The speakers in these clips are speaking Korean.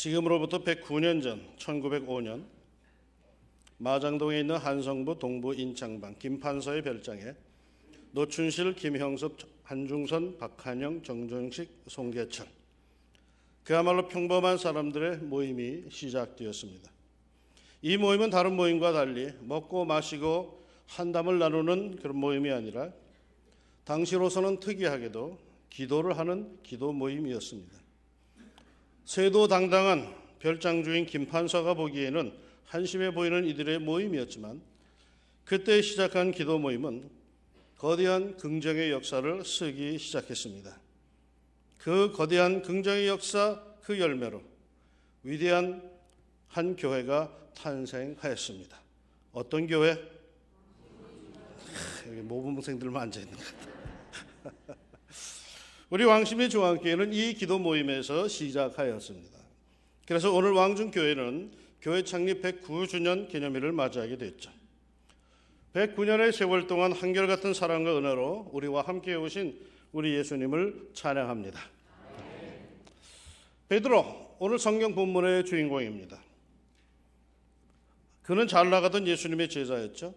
지금으로부터 109년 전 1905년 마장동에 있는 한성부 동부 인창방 김판서의 별장에 노춘실, 김형섭, 한중선, 박한영, 정종식, 송계철 그야말로 평범한 사람들의 모임이 시작되었습니다. 이 모임은 다른 모임과 달리 먹고 마시고 한담을 나누는 그런 모임이 아니라 당시로서는 특이하게도 기도를 하는 기도 모임이었습니다. 세도당당한 별장주인 김판서가 보기에는 한심해 보이는 이들의 모임이었지만 그때 시작한 기도 모임은 거대한 긍정의 역사를 쓰기 시작했습니다. 그 거대한 긍정의 역사 그 열매로 위대한 한 교회가 탄생하였습니다. 어떤 교회? 여기 모범생들만 앉아있는 것 같아요. 우리 왕심의 중앙교회는 이 기도 모임에서 시작하였습니다. 그래서 오늘 왕중교회는 교회 창립 109주년 기념일을 맞이하게 됐죠. 109년의 세월 동안 한결같은 사랑과 은혜로 우리와 함께 오신 우리 예수님을 찬양합니다. 베드로, 오늘 성경 본문의 주인공입니다. 그는 잘 나가던 예수님의 제자였죠.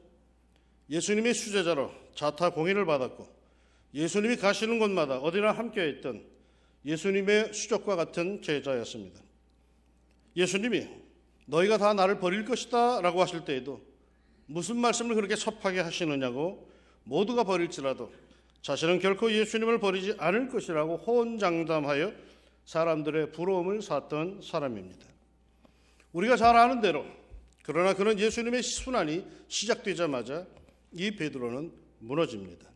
예수님의 수제자로 자타 공인을 받았고 예수님이 가시는 곳마다 어디나 함께했던 예수님의 수족과 같은 제자였습니다. 예수님이 너희가 다 나를 버릴 것이다 라고 하실 때에도 무슨 말씀을 그렇게 섭하게 하시느냐고 모두가 버릴지라도 자신은 결코 예수님을 버리지 않을 것이라고 호언장담하여 사람들의 부러움을 샀던 사람입니다. 우리가 잘 아는 대로 그러나 그는 예수님의 순환이 시작되자마자 이 베드로는 무너집니다.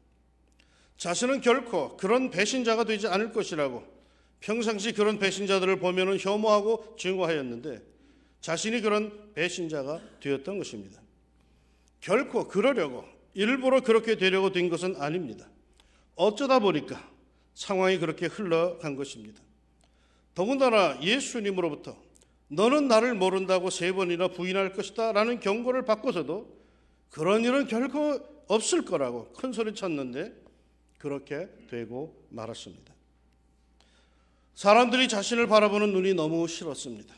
자신은 결코 그런 배신자가 되지 않을 것이라고 평상시 그런 배신자들을 보면 혐오하고 증오하였는데 자신이 그런 배신자가 되었던 것입니다. 결코 그러려고 일부러 그렇게 되려고 된 것은 아닙니다. 어쩌다 보니까 상황이 그렇게 흘러간 것입니다. 더군다나 예수님으로부터 너는 나를 모른다고 3번이나 부인할 것이다 라는 경고를 받고서도 그런 일은 결코 없을 거라고 큰 소리 쳤는데 그렇게 되고 말았습니다. 사람들이 자신을 바라보는 눈이 너무 싫었습니다.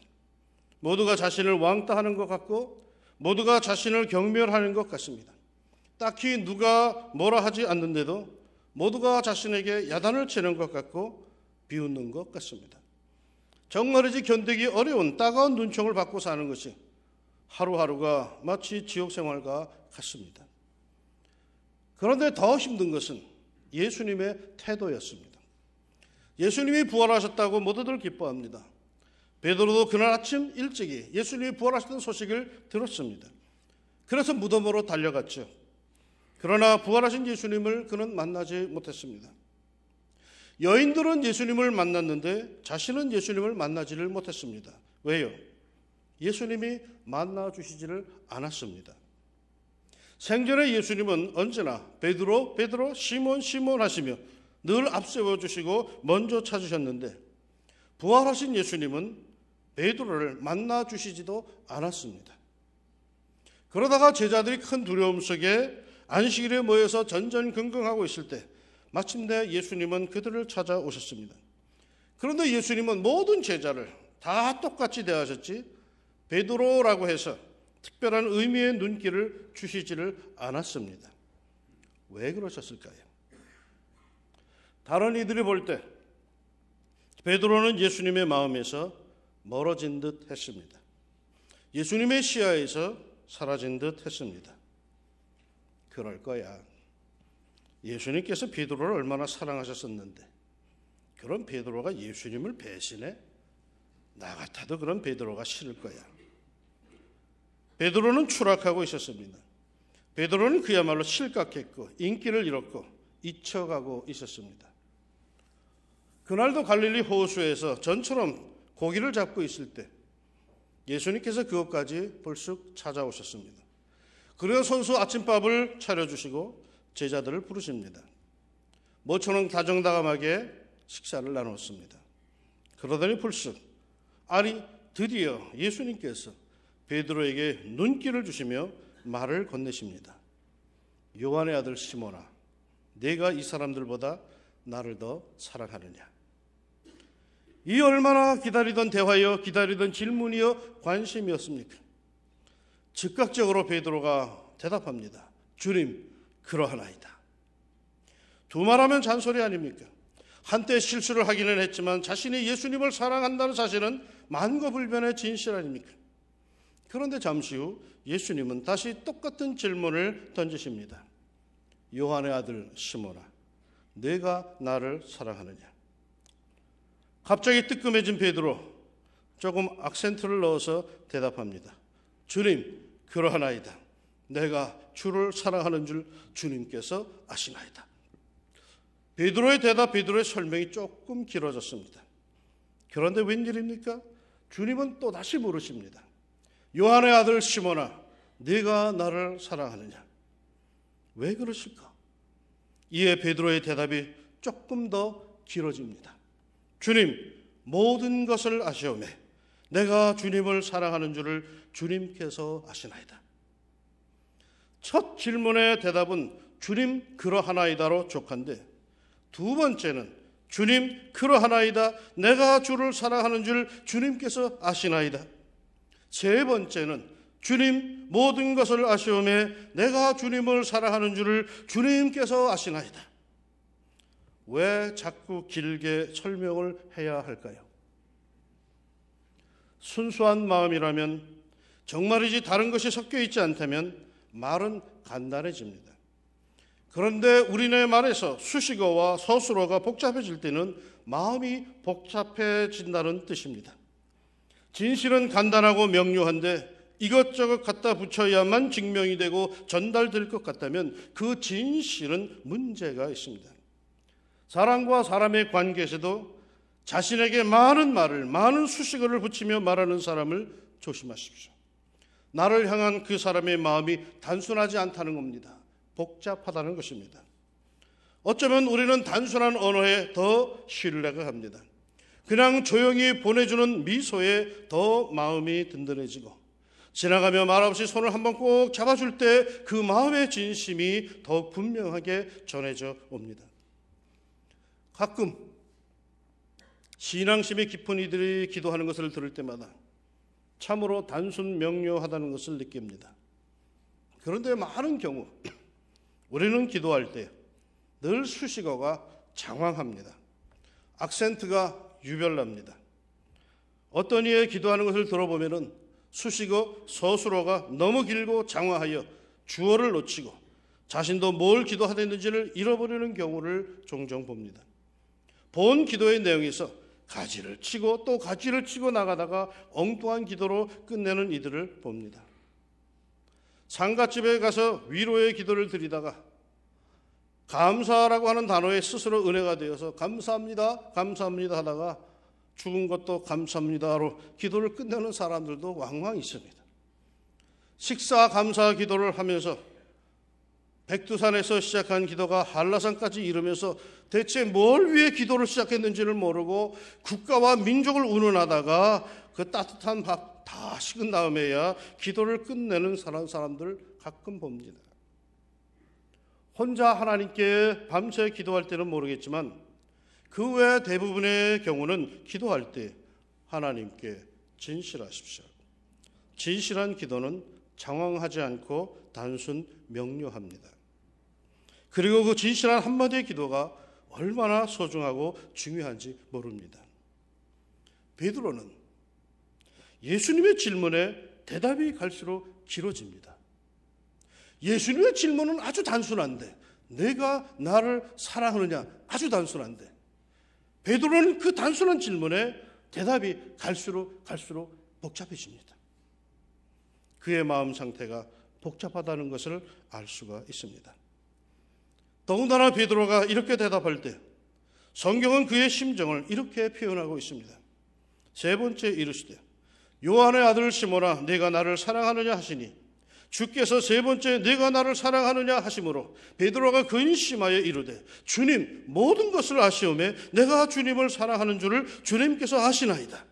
모두가 자신을 왕따하는 것 같고 모두가 자신을 경멸하는 것 같습니다. 딱히 누가 뭐라 하지 않는데도 모두가 자신에게 야단을 치는 것 같고 비웃는 것 같습니다. 정말이지 견디기 어려운 따가운 눈총을 받고 사는 것이 하루하루가 마치 지옥 생활과 같습니다. 그런데 더 힘든 것은 예수님의 태도였습니다. 예수님이 부활하셨다고 모두들 기뻐합니다. 베드로도 그날 아침 일찍이 예수님이 부활하셨다는 소식을 들었습니다. 그래서 무덤으로 달려갔죠. 그러나 부활하신 예수님을 그는 만나지 못했습니다. 여인들은 예수님을 만났는데 자신은 예수님을 만나지를 못했습니다. 왜요? 예수님이 만나주시지를 않았습니다. 생전에 예수님은 언제나 베드로, 베드로, 시몬, 시몬 하시며 늘 앞세워주시고 먼저 찾으셨는데 부활하신 예수님은 베드로를 만나주시지도 않았습니다. 그러다가 제자들이 큰 두려움 속에 안식일에 모여서 전전긍긍하고 있을 때 마침내 예수님은 그들을 찾아오셨습니다. 그런데 예수님은 모든 제자를 다 똑같이 대하셨지 베드로라고 해서 특별한 의미의 눈길을 주시지를 않았습니다. 왜 그러셨을까요? 다른 이들이 볼 때 베드로는 예수님의 마음에서 멀어진 듯 했습니다. 예수님의 시야에서 사라진 듯 했습니다. 그럴 거야. 예수님께서 베드로를 얼마나 사랑하셨었는데 그런 베드로가 예수님을 배신해? 나 같아도 그런 베드로가 싫을 거야. 베드로는 추락하고 있었습니다. 베드로는 그야말로 실각했고 인기를 잃었고 잊혀가고 있었습니다. 그날도 갈릴리 호수에서 전처럼 고기를 잡고 있을 때 예수님께서 그것까지 불쑥 찾아오셨습니다. 그래서 손수 아침밥을 차려주시고 제자들을 부르십니다. 모처럼 다정다감하게 식사를 나눴습니다. 그러더니 불쑥 드디어 예수님께서 베드로에게 눈길을 주시며 말을 건네십니다. 요한의 아들 시몬아, 내가 이 사람들보다 나를 더 사랑하느냐? 이 얼마나 기다리던 대화여 기다리던 질문이여 관심이었습니까? 즉각적으로 베드로가 대답합니다. 주님, 그러하나이다. 두말하면 잔소리 아닙니까? 한때 실수를 하기는 했지만 자신이 예수님을 사랑한다는 사실은 만고불변의 진실 아닙니까? 그런데 잠시 후 예수님은 다시 똑같은 질문을 던지십니다. 요한의 아들 시몬아, 네가 나를 사랑하느냐? 갑자기 뜨끔해진 베드로 조금 악센트를 넣어서 대답합니다. 주님, 그러하나이다. 내가 주를 사랑하는 줄 주님께서 아시나이다. 베드로의 대답, 베드로의 설명이 조금 길어졌습니다. 그런데 웬일입니까? 주님은 또 다시 물으십니다. 요한의 아들 시몬아, 네가 나를 사랑하느냐? 왜 그러실까? 이에 베드로의 대답이 조금 더 길어집니다. 주님, 모든 것을 아시오매 내가 주님을 사랑하는 줄을 주님께서 아시나이다. 첫 질문의 대답은 주님 그러하나이다로 족한데 두 번째는 주님 그러하나이다 내가 주를 사랑하는 줄 주님께서 아시나이다. 세 번째는 주님 모든 것을 아시오매 내가 주님을 사랑하는 줄을 주님께서 아시나이다. 왜 자꾸 길게 설명을 해야 할까요? 순수한 마음이라면 정말이지 다른 것이 섞여 있지 않다면 말은 간단해집니다. 그런데 우리네 말에서 수식어와 서술어가 복잡해질 때는 마음이 복잡해진다는 뜻입니다. 진실은 간단하고 명료한데 이것저것 갖다 붙여야만 증명이 되고 전달될 것 같다면 그 진실은 문제가 있습니다. 사람과 사람의 관계에서도 자신에게 많은 말을, 많은 수식어를 붙이며 말하는 사람을 조심하십시오. 나를 향한 그 사람의 마음이 단순하지 않다는 겁니다. 복잡하다는 것입니다. 어쩌면 우리는 단순한 언어에 더 신뢰가 갑니다. 그냥 조용히 보내주는 미소에 더 마음이 든든해지고 지나가며 말없이 손을 한번 꼭 잡아줄 때 그 마음의 진심이 더욱 분명하게 전해져 옵니다. 가끔 신앙심이 깊은 이들이 기도하는 것을 들을 때마다 참으로 단순 명료하다는 것을 느낍니다. 그런데 많은 경우 우리는 기도할 때 늘 수식어가 장황합니다. 악센트가 유별납니다. 어떤 이의 기도하는 것을 들어보면 수식어, 서술어가 너무 길고 장황하여 주어를 놓치고 자신도 뭘 기도하였는지를 잃어버리는 경우를 종종 봅니다. 본 기도의 내용에서 가지를 치고 또 가지를 치고 나가다가 엉뚱한 기도로 끝내는 이들을 봅니다. 상갓집에 가서 위로의 기도를 드리다가 감사라고 하는 단어에 스스로 은혜가 되어서 감사합니다, 감사합니다 하다가 죽은 것도 감사합니다로 기도를 끝내는 사람들도 왕왕 있습니다. 식사 감사 기도를 하면서 백두산에서 시작한 기도가 한라산까지 이르면서 대체 뭘 위해 기도를 시작했는지를 모르고 국가와 민족을 운운하다가 그 따뜻한 밥 다 식은 다음에야 기도를 끝내는 사람들 가끔 봅니다. 혼자 하나님께 밤새 기도할 때는 모르겠지만 그 외 대부분의 경우는 기도할 때 하나님께 진실하십시오. 진실한 기도는 장황하지 않고 단순 명료합니다. 그리고 그 진실한 한마디의 기도가 얼마나 소중하고 중요한지 모릅니다. 베드로는 예수님의 질문에 대답이 갈수록 길어집니다. 예수님의 질문은 아주 단순한데 내가 나를 사랑하느냐 아주 단순한데 베드로는 그 단순한 질문에 대답이 갈수록 복잡해집니다. 그의 마음 상태가 복잡하다는 것을 알 수가 있습니다. 더군다나 베드로가 이렇게 대답할 때 성경은 그의 심정을 이렇게 표현하고 있습니다. 세 번째 이르시되 요한의 아들 시몬아 네가 나를 사랑하느냐 하시니 주께서 세 번째 네가 나를 사랑하느냐 하심으로 베드로가 근심하여 이르되 주님 모든 것을 아시오매 내가 주님을 사랑하는 줄을 주님께서 아시나이다.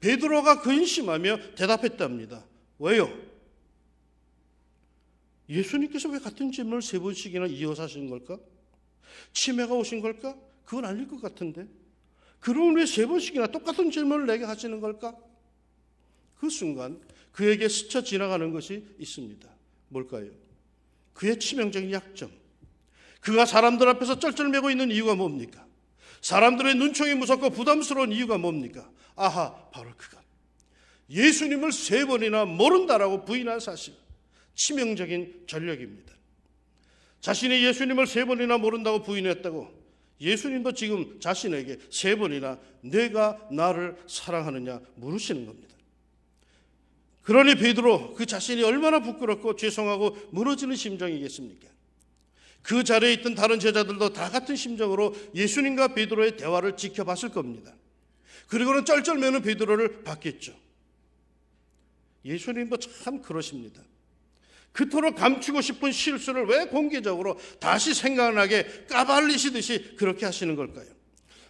베드로가 근심하며 대답했답니다. 왜요? 예수님께서 왜 같은 질문을 세 번씩이나 이어서 하신 걸까? 치매가 오신 걸까? 그건 아닐 것 같은데 그럼 왜 3번씩이나 똑같은 질문을 내게 하시는 걸까? 그 순간 그에게 스쳐 지나가는 것이 있습니다. 뭘까요? 그의 치명적인 약점. 그가 사람들 앞에서 쩔쩔매고 있는 이유가 뭡니까? 사람들의 눈총이 무섭고 부담스러운 이유가 뭡니까? 아하, 바로 그가 예수님을 3번이나 모른다라고 부인한 사실. 치명적인 전력입니다. 자신이 예수님을 3번이나 모른다고 부인했다고 예수님도 지금 자신에게 3번이나 내가 나를 사랑하느냐 물으시는 겁니다. 그러니 베드로 그 자신이 얼마나 부끄럽고 죄송하고 무너지는 심정이겠습니까? 그 자리에 있던 다른 제자들도 다 같은 심정으로 예수님과 베드로의 대화를 지켜봤을 겁니다. 그리고는 쩔쩔매는 베드로를 봤겠죠. 예수님도 참 그러십니다. 그토록 감추고 싶은 실수를 왜 공개적으로 다시 생각나게 까발리시듯이 그렇게 하시는 걸까요?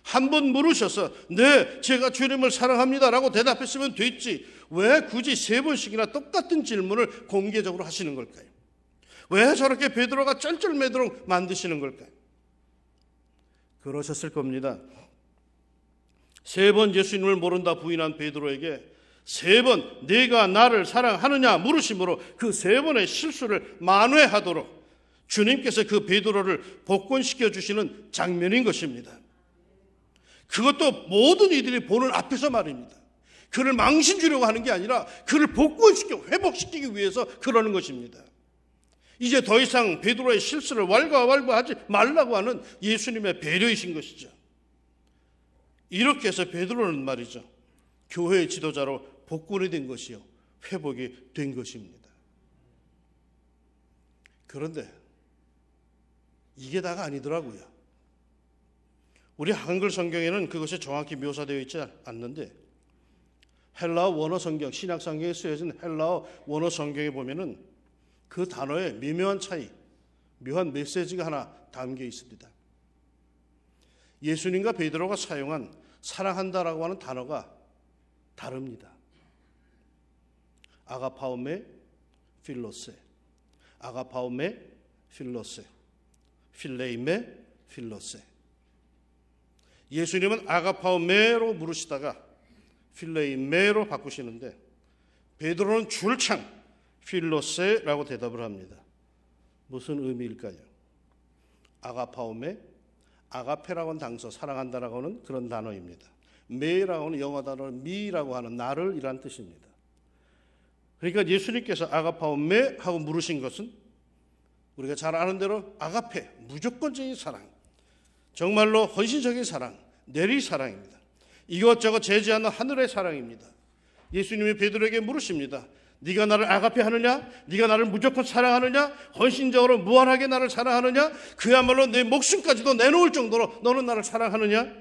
한 번 물으셔서 네, 제가 주님을 사랑합니다라고 대답했으면 됐지 왜 굳이 3번씩이나 똑같은 질문을 공개적으로 하시는 걸까요? 왜 저렇게 베드로가 쩔쩔매도록 만드시는 걸까요? 그러셨을 겁니다. 3번 예수님을 모른다 부인한 베드로에게 3번 네가 나를 사랑하느냐 물으심으로 그 3번의 실수를 만회하도록 주님께서 그 베드로를 복권시켜 주시는 장면인 것입니다. 그것도 모든 이들이 보는 앞에서 말입니다. 그를 망신 주려고 하는 게 아니라 그를 복권시켜 회복시키기 위해서 그러는 것입니다. 이제 더 이상 베드로의 실수를 왈가왈부하지 말라고 하는 예수님의 배려이신 것이죠. 이렇게 해서 베드로는 말이죠, 교회의 지도자로 복권이 된 것이요 회복이 된 것입니다. 그런데 이게 다가 아니더라고요. 우리 한글 성경에는 그것이 정확히 묘사되어 있지 않는데 헬라어 원어 성경, 신약 성경에 쓰여진 헬라어 원어 성경에 보면은 그 단어에 미묘한 차이, 묘한 메시지가 하나 담겨 있습니다. 예수님과 베드로가 사용한 사랑한다라고 하는 단어가 다릅니다. 아가파오메 필로세, 아가파오메 필로세, 필레이메 필로세. 예수님은 아가파오메로 물으시다가 필레이메로 바꾸시는데 베드로는 줄창 필로세라고 대답을 합니다. 무슨 의미일까요? 아가파오메, 아가페라고 하는 당서, 사랑한다라고 하는 그런 단어입니다. 메라고 하는 영어 단어는 미라고 하는 나를 이란 뜻입니다. 그러니까 예수님께서 아가파오메 하고 물으신 것은 우리가 잘 아는 대로 아가페, 무조건적인 사랑, 정말로 헌신적인 사랑, 내리사랑입니다. 이것저것 재지 않는 하늘의 사랑입니다. 예수님이 베드로에게 물으십니다. 네가 나를 아가페 하느냐? 네가 나를 무조건 사랑하느냐? 헌신적으로 무한하게 나를 사랑하느냐? 그야말로 내 목숨까지도 내놓을 정도로 너는 나를 사랑하느냐?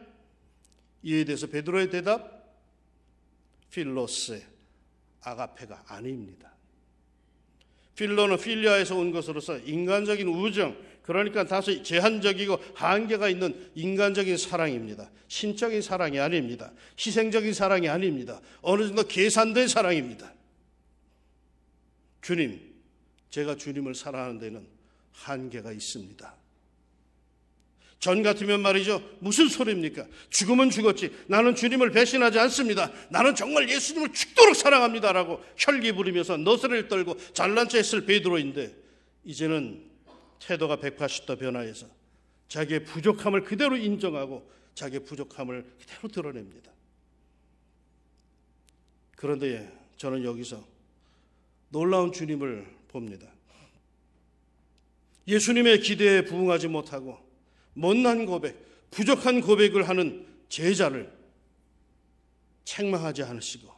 이에 대해서 베드로의 대답, 필로세, 아가페가 아닙니다. 필로는 필리아에서 온 것으로서 인간적인 우정, 그러니까 다소 제한적이고 한계가 있는 인간적인 사랑입니다. 신적인 사랑이 아닙니다. 희생적인 사랑이 아닙니다. 어느 정도 계산된 사랑입니다. 주님, 제가 주님을 사랑하는 데는 한계가 있습니다. 전 같으면 말이죠, 무슨 소리입니까? 죽으면 죽었지 나는 주님을 배신하지 않습니다. 나는 정말 예수님을 죽도록 사랑합니다라고 혈기 부리면서 너스레를 떨고 잘난 체 했을 베드로인데 이제는 태도가 180도 변화해서 자기의 부족함을 그대로 인정하고 자기의 부족함을 그대로 드러냅니다. 그런데 저는 여기서 놀라운 주님을 봅니다. 예수님의 기대에 부응하지 못하고 못난 고백, 부족한 고백을 하는 제자를 책망하지 않으시고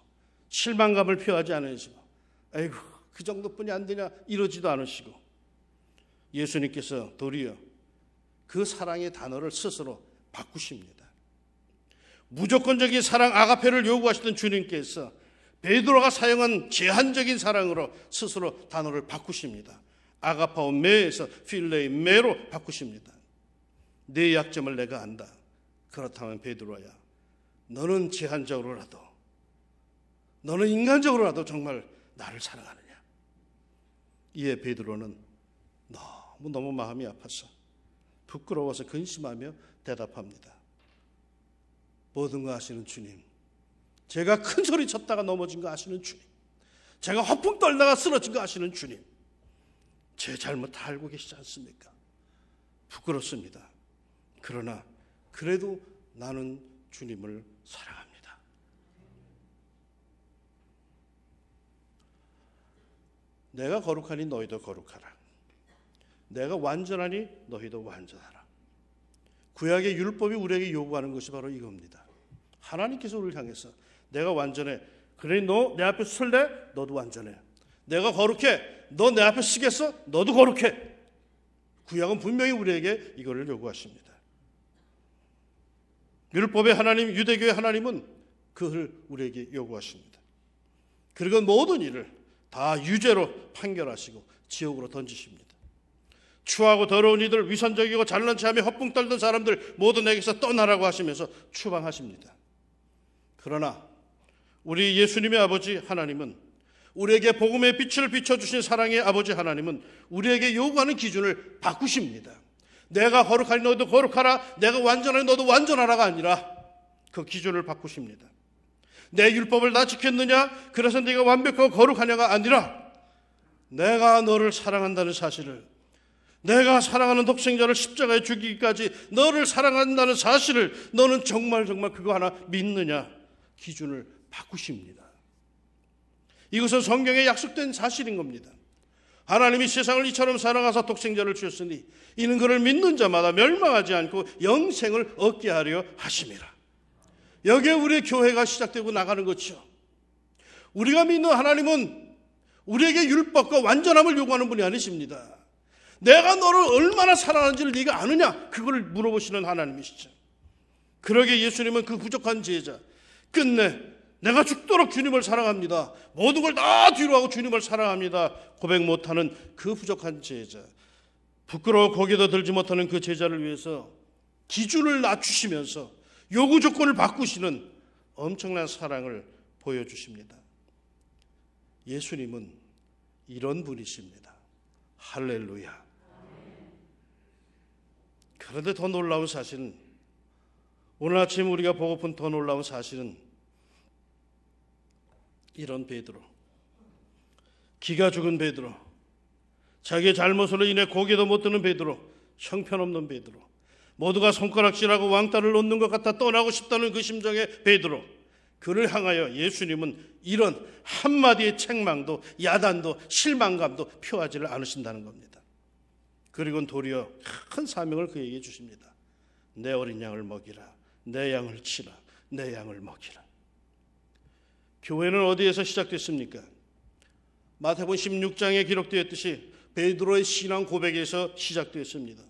실망감을 표하지 않으시고 아이고 그 정도뿐이 안 되냐 이러지도 않으시고 예수님께서 도리어 그 사랑의 단어를 스스로 바꾸십니다. 무조건적인 사랑 아가페를 요구하시던 주님께서 베드로가 사용한 제한적인 사랑으로 스스로 단어를 바꾸십니다. 아가파오메에서 필레이메로 바꾸십니다. 내 약점을 내가 안다. 그렇다면 베드로야, 너는 제한적으로라도, 너는 인간적으로라도 정말 나를 사랑하느냐? 이에 베드로는 너무 마음이 아파서 부끄러워서 근심하며 대답합니다. 모든 거 아시는 주님, 제가 큰 소리 쳤다가 넘어진 거 아시는 주님, 제가 허풍 떨다가 쓰러진 거 아시는 주님, 제 잘못 다 알고 계시지 않습니까? 부끄럽습니다. 그러나 그래도 나는 주님을 사랑합니다. 내가 거룩하니 너희도 거룩하라. 내가 완전하니 너희도 완전하라. 구약의 율법이 우리에게 요구하는 것이 바로 이겁니다. 하나님께서 우리를 향해서 내가 완전해. 그래 너 내 앞에 설래? 너도 완전해. 내가 거룩해. 너 내 앞에 서겠어? 너도 거룩해. 구약은 분명히 우리에게 이거를 요구하십니다. 율법의 하나님, 유대교의 하나님은 그걸 우리에게 요구하십니다. 그리고 모든 일을 다 유죄로 판결하시고 지옥으로 던지십니다. 추하고 더러운 이들, 위선적이고 잘난 체하며 헛붕 떨던 사람들 모두 내게서 떠나라고 하시면서 추방하십니다. 그러나 우리 예수님의 아버지 하나님은, 우리에게 복음의 빛을 비춰주신 사랑의 아버지 하나님은 우리에게 요구하는 기준을 바꾸십니다. 내가 거룩하니 너도 거룩하라, 내가 완전하니 너도 완전하라가 아니라 그 기준을 바꾸십니다. 내 율법을 다 지켰느냐, 그래서 네가 완벽하고 거룩하냐가 아니라 내가 너를 사랑한다는 사실을, 내가 사랑하는 독생자를 십자가에 죽이기까지 너를 사랑한다는 사실을 너는 정말 그거 하나 믿느냐, 기준을 바꾸십니다. 이것은 성경에 약속된 사실인 겁니다. 하나님이 세상을 이처럼 사랑하사 독생자를 주셨으니 이는 그를 믿는 자마다 멸망하지 않고 영생을 얻게 하려 하심이라. 여기에 우리의 교회가 시작되고 나가는 거죠. 우리가 믿는 하나님은 우리에게 율법과 완전함을 요구하는 분이 아니십니다. 내가 너를 얼마나 사랑하는지를 네가 아느냐, 그걸 물어보시는 하나님이시죠. 그러기에 예수님은 그 부족한 제자, 끝내 내가 죽도록 주님을 사랑합니다, 모든 걸 다 뒤로하고 주님을 사랑합니다 고백 못하는 그 부족한 제자, 부끄러워 고개도 들지 못하는 그 제자를 위해서 기준을 낮추시면서 요구 조건을 바꾸시는 엄청난 사랑을 보여주십니다. 예수님은 이런 분이십니다. 할렐루야. 그런데 더 놀라운 사실은, 오늘 아침 우리가 보고픈 더 놀라운 사실은 이런 베드로, 기가 죽은 베드로, 자기의 잘못으로 인해 고개도 못 드는 베드로, 형편없는 베드로, 모두가 손가락질하고 왕따를 놓는 것 같아 떠나고 싶다는 그 심정의 베드로, 그를 향하여 예수님은 이런 한마디의 책망도 야단도 실망감도 표하지를 않으신다는 겁니다. 그리고는 도리어 큰 사명을 그에게 주십니다. 내 어린 양을 먹이라, 내 양을 치라, 내 양을 먹이라. 교회는 어디에서 시작됐습니까? 마태복음 16장에 기록되었듯이 베드로의 신앙 고백에서 시작되었습니다.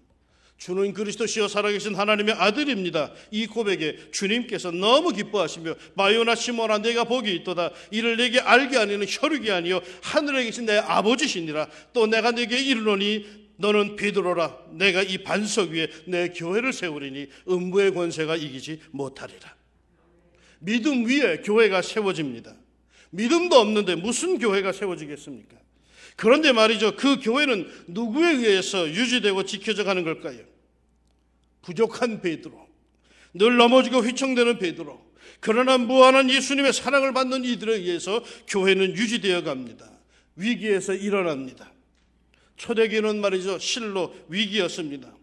주는 그리스도시요 살아계신 하나님의 아들입니다. 이 고백에 주님께서 너무 기뻐하시며 바요나 시몬아 내가 복이 있도다. 이를 내게 알게 하니는 혈육이 아니요 하늘에 계신 내 아버지시니라. 또 내가 내게 이르노니 너는 베드로라. 내가 이 반석 위에 내 교회를 세우리니 음부의 권세가 이기지 못하리라. 믿음 위에 교회가 세워집니다. 믿음도 없는데 무슨 교회가 세워지겠습니까? 그런데 말이죠, 그 교회는 누구에 의해서 유지되고 지켜져 가는 걸까요? 부족한 베드로, 늘 넘어지고 휘청대는 베드로, 그러나 무한한 예수님의 사랑을 받는 이들에 의해서 교회는 유지되어 갑니다. 위기에서 일어납니다. 초대교회는 말이죠, 실로 위기였습니다.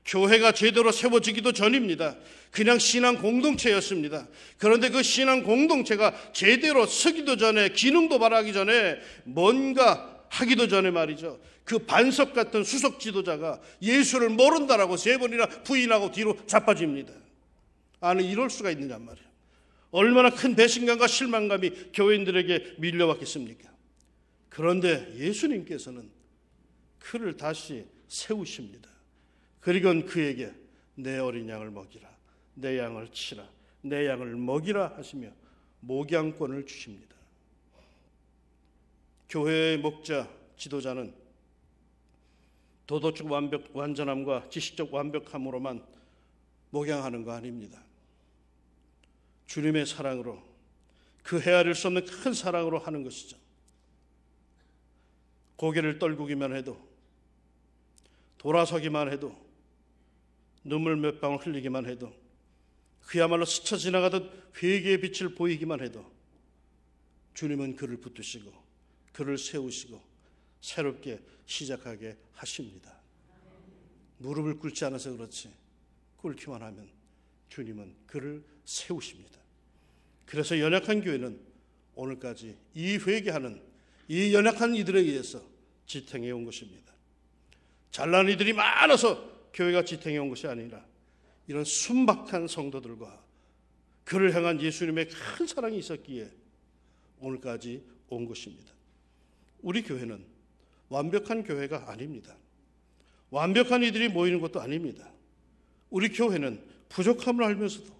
교회가 제대로 세워지기도 전입니다. 그냥 신앙 공동체였습니다. 그런데 그 신앙 공동체가 제대로 서기도 전에, 기능도 발휘하기 전에, 뭔가 하기도 전에 말이죠, 그 반석 같은 수석 지도자가 예수를 모른다라고 3번이나 부인하고 뒤로 자빠집니다. 아니, 이럴 수가 있느냐 말이에요. 얼마나 큰 배신감과 실망감이 교인들에게 밀려왔겠습니까? 그런데 예수님께서는 그를 다시 세우십니다. 그리고 그에게 내 어린 양을 먹이라, 내 양을 치라, 내 양을 먹이라 하시며 목양권을 주십니다. 교회의 목자, 지도자는 도덕적 완전함과 지식적 완벽함으로만 목양하는 거 아닙니다. 주님의 사랑으로, 그 헤아릴 수 없는 큰 사랑으로 하는 것이죠. 고개를 떨구기만 해도, 돌아서기만 해도, 눈물 몇 방울 흘리기만 해도 그야말로 스쳐 지나가듯 회개의 빛을 보이기만 해도 주님은 그를 붙드시고 그를 세우시고 새롭게 시작하게 하십니다. 무릎을 꿇지 않아서 그렇지 꿇기만 하면 주님은 그를 세우십니다. 그래서 연약한 교회는 오늘까지 이 회개하는 이 연약한 이들에 의해서 지탱해 온 것입니다. 잘난 이들이 많아서 교회가 지탱해 온 것이 아니라 이런 순박한 성도들과 그를 향한 예수님의 큰 사랑이 있었기에 오늘까지 온 것입니다. 우리 교회는 완벽한 교회가 아닙니다. 완벽한 이들이 모이는 것도 아닙니다. 우리 교회는 부족함을 알면서도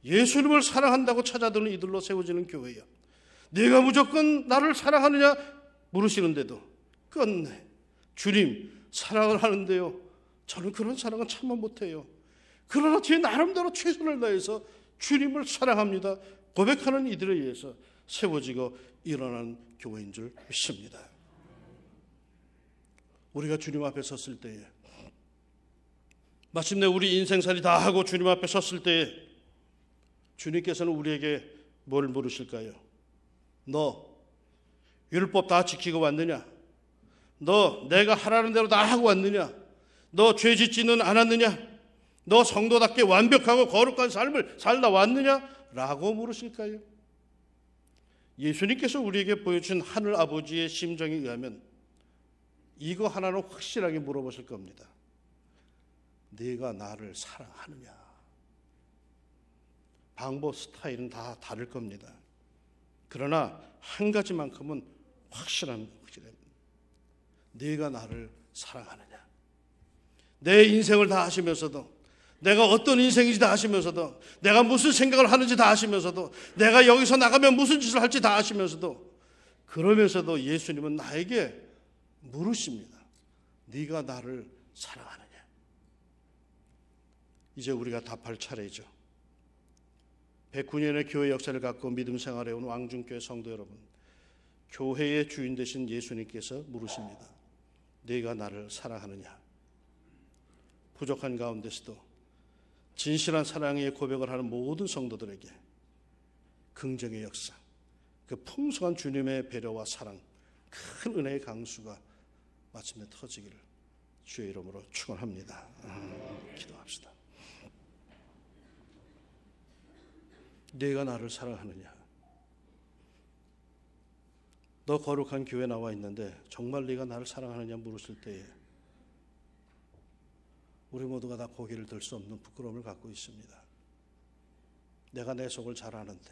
예수님을 사랑한다고 찾아드는 이들로 세워지는 교회야. 네가 무조건 나를 사랑하느냐 물으시는데도 끝내 주님 사랑을 하는데요, 저는 그런 사랑은 참아 못해요. 그러나 제 나름대로 최선을 다해서 주님을 사랑합니다 고백하는 이들에 의해서 세워지고 일어나는 교회인 줄 믿습니다. 우리가 주님 앞에 섰을 때에, 마침내 우리 인생살이 다 하고 주님 앞에 섰을 때에 주님께서는 우리에게 뭘 물으실까요? 너 율법 다 지키고 왔느냐? 너 내가 하라는 대로 다 하고 왔느냐? 너 죄 짓지는 않았느냐? 너 성도답게 완벽하고 거룩한 삶을 살다 왔느냐? 라고 물으실까요? 예수님께서 우리에게 보여준 하늘 아버지의 심정에 의하면 이거 하나는 확실하게 물어보실 겁니다. 네가 나를 사랑하느냐? 방법 스타일은 다 다를 겁니다. 그러나 한 가지만큼은 확실합니다. 네가 나를 사랑하느냐? 내 인생을 다 아시면서도, 내가 어떤 인생인지 다 아시면서도, 내가 무슨 생각을 하는지 다 아시면서도, 내가 여기서 나가면 무슨 짓을 할지 다 아시면서도, 그러면서도 예수님은 나에게 물으십니다. 네가 나를 사랑하느냐? 이제 우리가 답할 차례죠. 109년의 교회 역사를 갖고 믿음 생활해온 왕중교회 성도 여러분, 교회의 주인 되신 예수님께서 물으십니다. 네가 나를 사랑하느냐? 부족한 가운데서도 진실한 사랑의 고백을 하는 모든 성도들에게 긍정의 역사, 그 풍성한 주님의 배려와 사랑, 큰 은혜의 강수가 마침내 터지기를 주의 이름으로 축원합니다. 기도합시다. 네가 나를 사랑하느냐? 너 거룩한 교회 나와 있는데 정말 네가 나를 사랑하느냐 물었을 때에 우리 모두가 다 고개를 들 수 없는 부끄러움을 갖고 있습니다. 내가 내 속을 잘 아는데,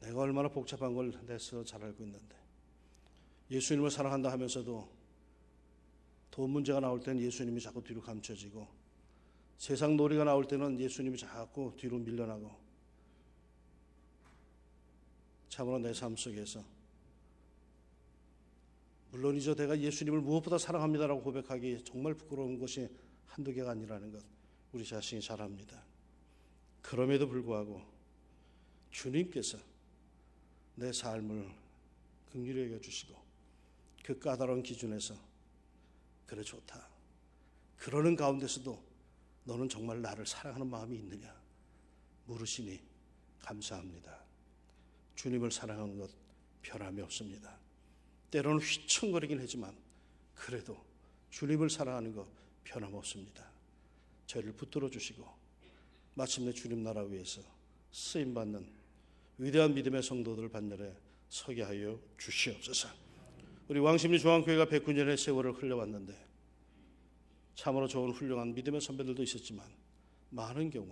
내가 얼마나 복잡한 걸 내 스스로 잘 알고 있는데, 예수님을 사랑한다 하면서도 돈 문제가 나올 때는 예수님이 자꾸 뒤로 감춰지고, 세상 놀이가 나올 때는 예수님이 자꾸 뒤로 밀려나고, 참으로 내 삶 속에서 물론이죠, 내가 예수님을 무엇보다 사랑합니다라고 고백하기 정말 부끄러운 것이 한두 개가 아니라는 것 우리 자신이 잘 압니다. 그럼에도 불구하고 주님께서 내 삶을 긍휼히 여겨주시고 그 까다로운 기준에서 그래 좋다, 그러는 가운데서도 너는 정말 나를 사랑하는 마음이 있느냐 물으시니 감사합니다. 주님을 사랑하는 것 변함이 없습니다. 때로는 휘청거리긴 하지만 그래도 주님을 사랑하는 것 변함없습니다. 저희를 붙들어 주시고 마침내 주님 나라 위에서 쓰임받는 위대한 믿음의 성도들 반열에 서게 하여 주시옵소서. 우리 왕십리 중앙교회가 109년의 세월을 흘려왔는데 참으로 좋은 훌륭한 믿음의 선배들도 있었지만 많은 경우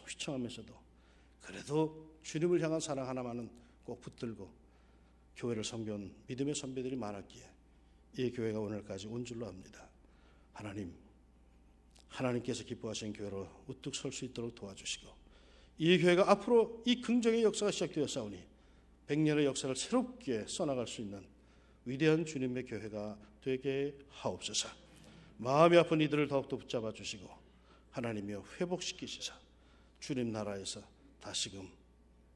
휘청하면서도 그래도 주님을 향한 사랑 하나만은 꼭 붙들고 교회를 섬겨온 믿음의 선배들이 많았기에 이 교회가 오늘까지 온 줄로 압니다. 하나님께서 기뻐하시는 교회로 우뚝 설 수 있도록 도와주시고 이 교회가 앞으로 이 긍정의 역사가 시작되었사오니 100년의 역사를 새롭게 써나갈 수 있는 위대한 주님의 교회가 되게 하옵소서. 마음이 아픈 이들을 더욱더 붙잡아 주시고 하나님이여 회복시키시사 주님 나라에서 다시금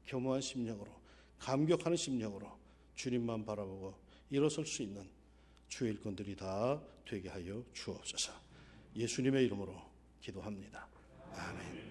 겸허한 심령으로, 감격하는 심령으로 주님만 바라보고 일어설 수 있는 주의 일꾼들이 다 되게 하여 주옵소서. 예수님의 이름으로 기도합니다. 아멘.